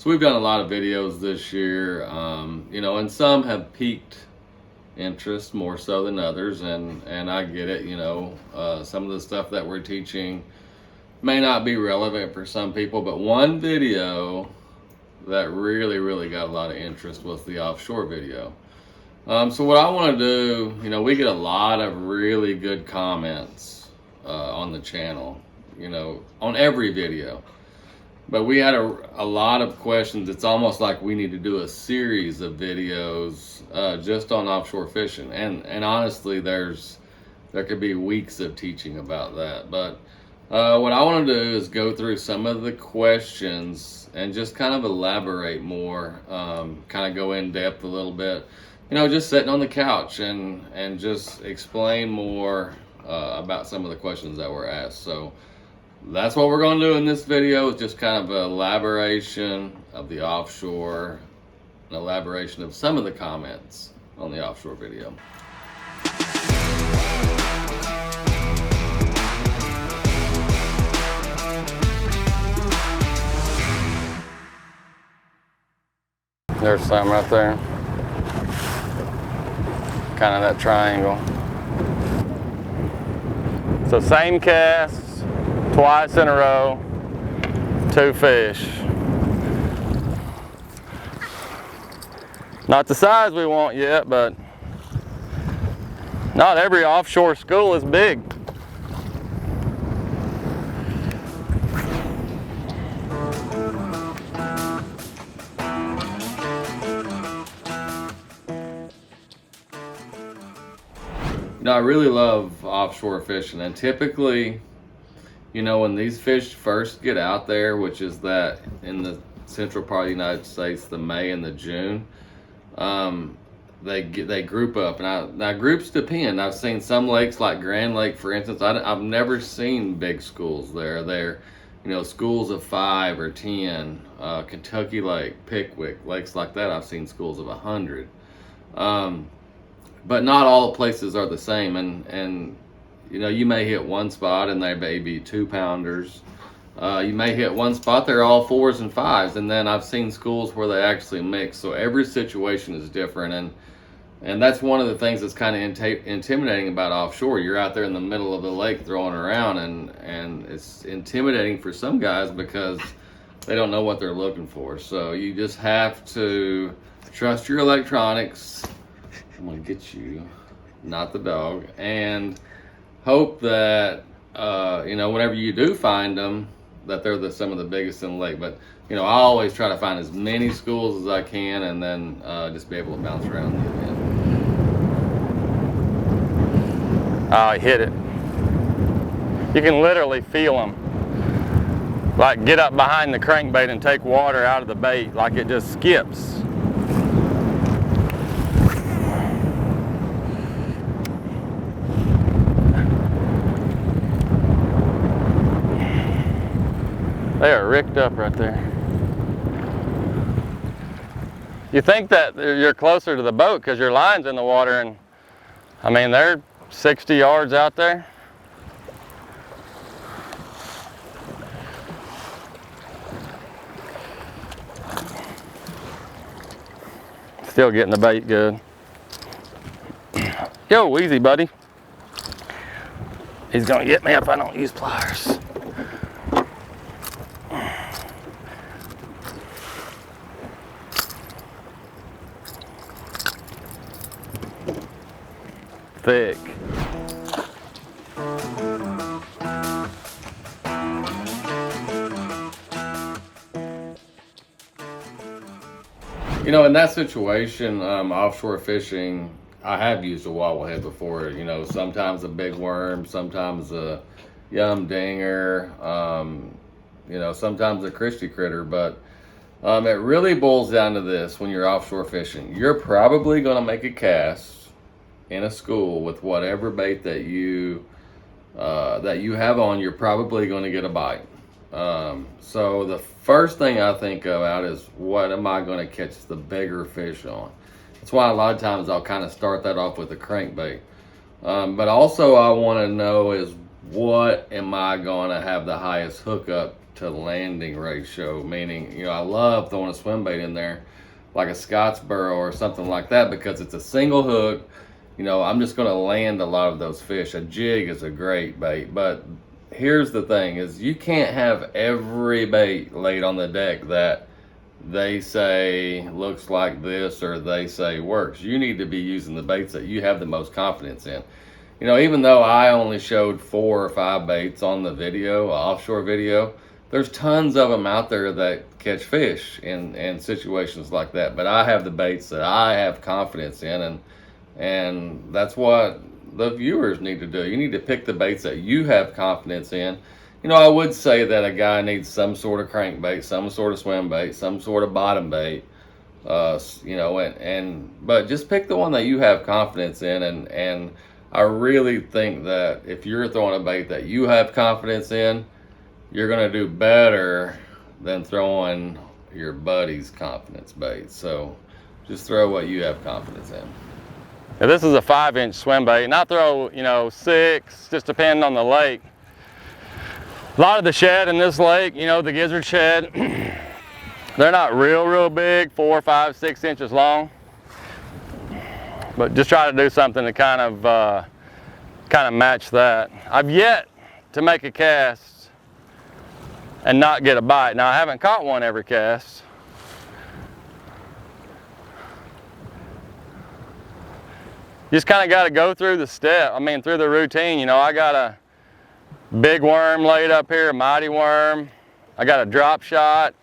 So we've done a lot of videos this year, you know, and some have piqued interest more so than others, and I get it. You know, some of the stuff that we're teaching may not be relevant for some people, but one video that really got a lot of interest was the offshore video. So what I want to do, you know, we get a lot of really good comments on the channel, you know, on every video. But we had a lot of questions. It's almost like we need to do a series of videos just on offshore fishing. And honestly, there could be weeks of teaching about that. But what I want to do is go through some of the questions and just kind of elaborate more, kind of go in depth a little bit. You know, just sitting on the couch and just explain more about some of the questions that were asked. So that's what we're going to do in this video, is just kind of an elaboration of the offshore, an elaboration of some of the comments on the offshore video. There's some right there. Kind of that triangle. So same cast, twice in a row, 2 fish. Not the size we want yet, but not every offshore school is big. You know, I really love offshore fishing, and typically, you know, when these fish first get out there, which is that in the central part of the United States, the May and the June, they group up. And now groups depend. I've seen some lakes like Grand Lake, for instance. I've never seen big schools there. They're, you know, schools of 5 or 10. Kentucky Lake, Pickwick, lakes like that, I've seen schools of 100. But not all places are the same, and you know, you may hit one spot and they may be 2-pounders. You may hit one spot, they're all 4s and 5s, and then I've seen schools where they actually mix. So every situation is different, and that's one of the things that's kind of intimidating about offshore. You're out there in the middle of the lake throwing around, and it's intimidating for some guys because they don't know what they're looking for. So you just have to trust your electronics. I'm gonna get you, not the dog, and hope that you know, whenever you do find them, that they're some of the biggest in the lake. But you know, I always try to find as many schools as I can, and then just be able to bounce around the event. Oh, he hit it. You can literally feel them, like get up behind the crankbait and take water out of the bait, like it just skips. They are rigged up right there. You think that you're closer to the boat because your line's in the water, and I mean, they're 60 yards out there. Still getting the bait good. Yo, easy, buddy. He's gonna get me if I don't use pliers. Thick. You know, in that situation, offshore fishing, I have used a wobble head before. You know, sometimes a big worm, sometimes a yum dinger, you know, sometimes a Christie critter, but it really boils down to this. When you're offshore fishing, you're probably going to make a cast in a school with whatever bait that you have on. You're probably going to get a bite. So the first thing I think about is, what am I going to catch the bigger fish on? That's why a lot of times I'll kind of start that off with a crankbait. But also I want to know is, what am I going to have the highest hookup to landing ratio, meaning, you know, I love throwing a swim bait in there like a Scottsboro or something like that, because it's a single hook. You know, I'm just going to land a lot of those fish. A jig is a great bait, but here's the thing is you can't have every bait laid on the deck that they say looks like this or they say works. You need to be using the baits that you have the most confidence in. You know, even though I only showed 4 or 5 baits on the video, offshore video, there's tons of them out there that catch fish in situations like that. But I have the baits that I have confidence in, and that's what the viewers need to do. You need to pick the baits that you have confidence in. You know, I would say that a guy needs some sort of crankbait, some sort of swim bait, some sort of bottom bait, you know, but just pick the one that you have confidence in, and I really think that if you're throwing a bait that you have confidence in, you're going to do better than throwing your buddy's confidence bait. So just throw what you have confidence in. Now, this is a 5-inch swim bait, and I throw, you know, 6, just depending on the lake. A lot of the shad in this lake, you know, the gizzard shad, they're not real big, 4, 5, 6 inches long. But just try to do something to kind of match that. I've yet to make a cast and not get a bite. Now, I haven't caught one every cast. You just kind of got to go through the step, through the routine. You know, I got a big worm laid up here, a mighty worm. I got a drop shot,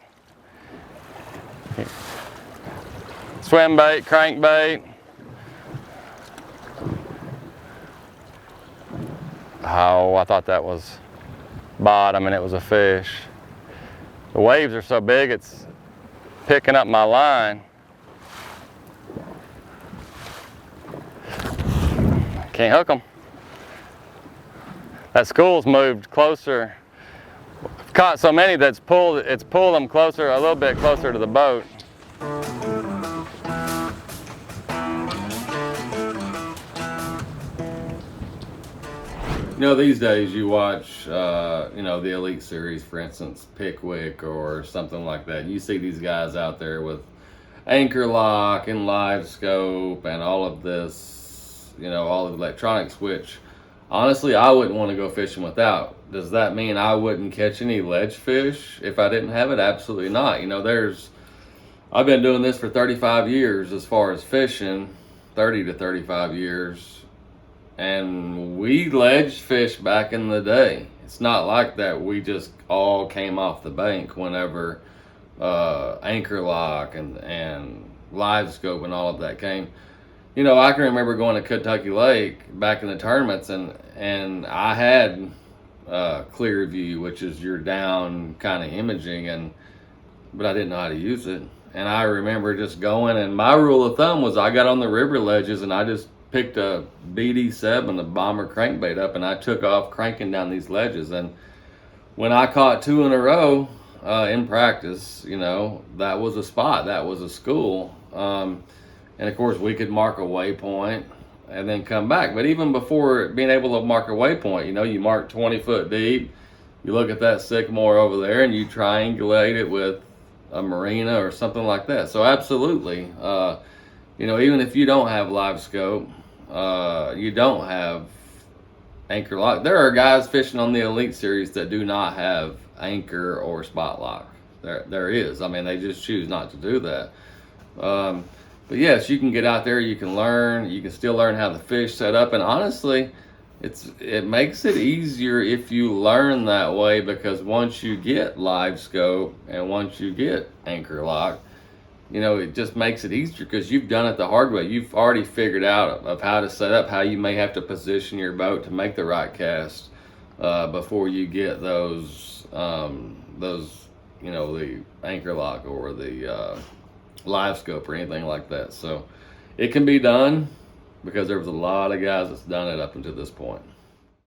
swim bait, crankbait. Oh, I thought that was bottom and it was a fish. The waves are so big, it's picking up my line. Can't hook them. That school's moved closer. I've caught so many that's pulled them closer, a little bit closer to the boat. You know, these days you watch, you know, the Elite Series, for instance, Pickwick or something like that. You see these guys out there with anchor lock and live scope and all of this, you know, all of the electronics, which honestly I wouldn't want to go fishing without. Does that mean I wouldn't catch any ledge fish if I didn't have it? Absolutely not. You know, I've been doing this for 35 years as far as fishing, 30 to 35 years. And we ledge fish back in the day. It's not like that we just all came off the bank whenever anchor lock and live scope and all of that came. You know, I can remember going to Kentucky Lake back in the tournaments, and I had clear view, which is your down kind of imaging, but I didn't know how to use it. And I remember just going, and my rule of thumb was I got on the river ledges and I just picked a BD7, the bomber crankbait up, and I took off cranking down these ledges. And when I caught 2 in a row in practice, you know, that was a spot, that was a school. And of course we could mark a waypoint and then come back. But even before being able to mark a waypoint, you know, you mark 20 foot deep, you look at that sycamore over there and you triangulate it with a marina or something like that. So absolutely, you know, even if you don't have live scope, you don't have anchor lock. There are guys fishing on the Elite Series that do not have anchor or spot lock. There is. I mean, they just choose not to do that. But yes, you can get out there, you can learn, you can still learn how the fish set up, and honestly, it makes it easier if you learn that way, because once you get live scope and once you get anchor lock, you know, it just makes it easier because you've done it the hard way. You've already figured out of how to set up, how you may have to position your boat to make the right cast before you get those, you know, the anchor lock or the live scope or anything like that. So it can be done because there was a lot of guys that's done it up until this point.